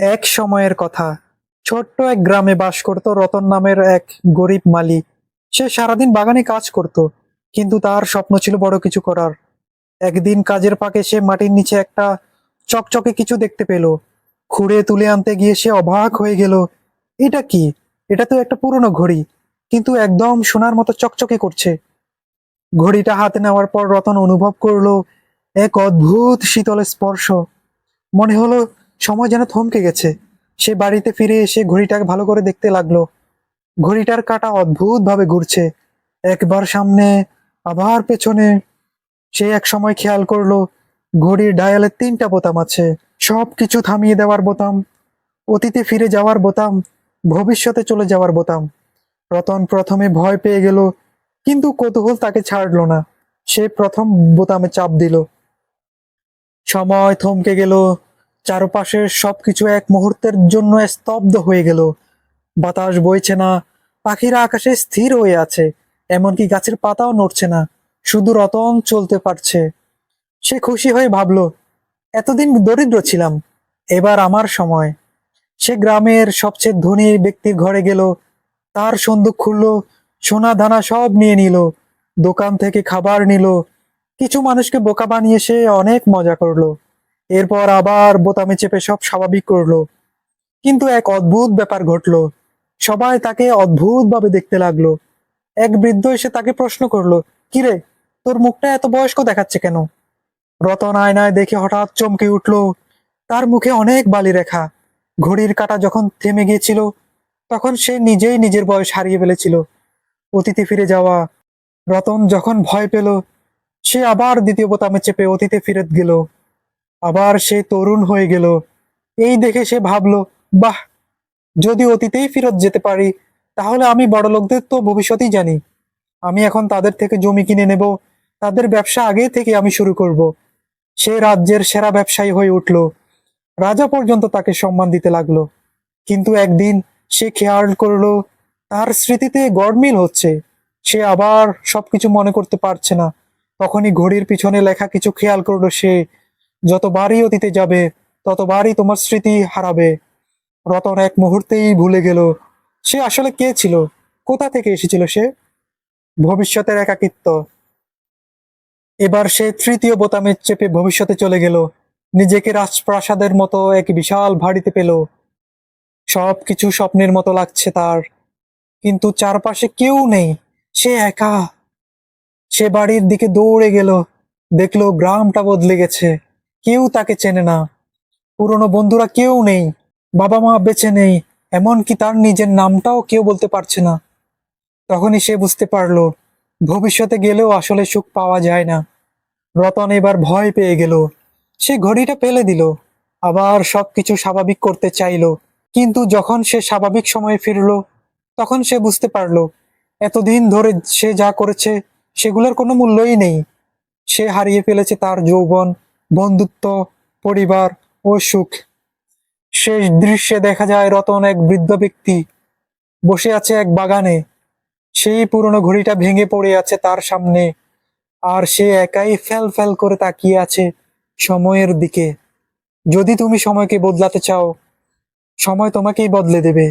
এক সময়ের কথা। ছোট্ট এক গ্রামে বাস করত রতন নামের এক গরিব মালি। সে সারাদিন বাগানে কাজ করত, কিন্তু তার স্বপ্ন ছিল বড় কিছু করার। একদিন কাজের ফাঁকে সে মাটির নিচে একটা চকচকে কিছু দেখতে পেল। খুঁড়ে তুলে আনতে গিয়ে সে অবাক হয়ে গেল। এটা কি? এটা তো একটা পুরনো ঘড়ি, কিন্তু একদম সোনার মতো চকচকে করছে। ঘড়িটা হাতে নেওয়ার পর রতন অনুভব করলো এক অদ্ভুত শীতল স্পর্শ। মনে হলো সময় যেন থমকে গেছে। সে বাড়িতে ফিরে এসে ঘড়িটাকে ভালো করে দেখতে লাগলো। ঘড়িটার কাঁটা অদ্ভুত ভাবে ঘুরছে, একবার সামনে, আবার পেছনে। সে এক সময় খেয়াল করলো ঘড়ির ডায়ালে 3টা বোতাম আছে। সবকিছু থামিয়ে দেওয়ার বোতাম, অতীতে ফিরে যাওয়ার বোতাম, ভবিষ্যতে চলে যাওয়ার বোতাম। রতন প্রথমে ভয় পেয়ে গেল, কিন্তু কৌতূহল তাকে ছাড়লো না। সে প্রথম বোতামে চাপ দিল। সময় থমকে গেল। চারপাশের সবকিছু এক মুহূর্তের জন্য স্তব্ধ হয়ে গেল। বাতাস বইছে না, পাখিরা আকাশে স্থির হয়ে আছে, এমনকি গাছের পাতাও নড়ছে না। শুধু রতন চলতে পারছে। সে খুশি হয়ে ভাবল, এতদিন দরিদ্র ছিলাম, এবার আমার সময়। সে গ্রামের সবচেয়ে ধনী ব্যক্তির ঘরে গেল। তার সন্দুক খুললো, সোনা দানা সব নিয়ে নিল। দোকান থেকে খাবার নিল। কিছু মানুষকে বোকা বানিয়ে সে অনেক মজা করলো। এরপর আবার বোতামে চেপে সব স্বাভাবিক করলো। কিন্তু এক অদ্ভুত ব্যাপার ঘটলো। সবাই তাকে অদ্ভুত ভাবে দেখতে লাগলো। এক বৃদ্ধ এসে তাকে প্রশ্ন করলো, কিরে, তোর মুখটা এত বয়স্ক দেখাচ্ছে কেন? রতন আয়নায় দেখে হঠাৎ চমকে উঠলো। তার মুখে অনেক বালি রেখা। ঘড়ির কাঁটা যখন থেমে গিয়েছিল, তখন সে নিজেই নিজের বয়স হারিয়ে ফেলেছিল। অতীতে ফিরে যাওয়া। রতন যখন ভয় পেল, সে আবার দ্বিতীয় বোতামে চেপে অতীতে ফিরে গেল। আবার সে তরুণ হয়ে গেল। এই দেখে সে ভাবলো, বাহ, যদি অতীতেই ফেরত যেতে পারি, তাহলে আমি বড় লোকদের তো ভবিষ্যতেই জানি। আমি এখন তাদের থেকে জমি কিনে নেব, তাদের ব্যবসা আগে থেকে আমি শুরু করব। সে রাজ্যের সেরা ব্যবসায়ী হয়ে উঠল। রাজা পর্যন্ত তাকে সম্মান দিতে লাগলো। কিন্তু একদিন সে খেয়াল করলো তার স্মৃতিতে গড়মিল হচ্ছে। সে আবার সবকিছু মনে করতে পারছে না। তখনই ঘড়ির পিছনে লেখা কিছু খেয়াল করলো সে, যতবারই অতীতে যাবে, ততবারই তোমার স্মৃতি হারাবে। রতন এক মুহূর্তেই ভুলে গেল সে আসলে কে ছিল, কোথা থেকে এসেছিল সে। ভবিষ্যতের একাকিত্ব। এবার সে তৃতীয় বোতামে চেপে ভবিষ্যতে চলে গেল। নিজেকে রাজপ্রাসাদের মতো এক বিশাল ভাড়িতে পেল। সবকিছু স্বপ্নের মতো লাগছে তার, কিন্তু চারপাশে কেউ নেই। সে একা। সে বাড়ির দিকে দৌড়ে গেল। দেখলো গ্রামটা বদলে গেছে। কেউ তাকে চেনে না। পুরনো বন্ধুরা কেউ নেই। বাবা মা বেঁচে নেই। এমনকি তার নিজের নামটাও কেউ বলতে পারছে না। তখনই সে বুঝতে পারলো ভবিষ্যতে গেলেও আসলে সুখ পাওয়া যায় না। রতন এবার ভয় পেয়ে গেল। সে ঘড়িটা ফেলে দিল। আবার সবকিছু স্বাভাবিক করতে চাইলো। কিন্তু যখন সে স্বাভাবিক সময়ে ফিরলো, তখন সে বুঝতে পারলো এতদিন ধরে সে যা করেছে সেগুলোর কোনো মূল্যই নেই। সে হারিয়ে ফেলেছে তার যৌবন, বন্ধুত্ব, পরিবার ও সুখ। শেষ দৃশ্যে দেখা যায় রতন এক বৃদ্ধ ব্যক্তি বসে আছে এক বাগানে। সেই পুরনো ঘড়িটা ভেঙে পড়ে আছে তার সামনে। আর সে একাই ফ্যাল ফ্যাল করে তাকিয়ে আছে সময়ের দিকে। যদি তুমি সময়কে বদলাতে চাও, সময় তোমাকেই বদলে দেবে।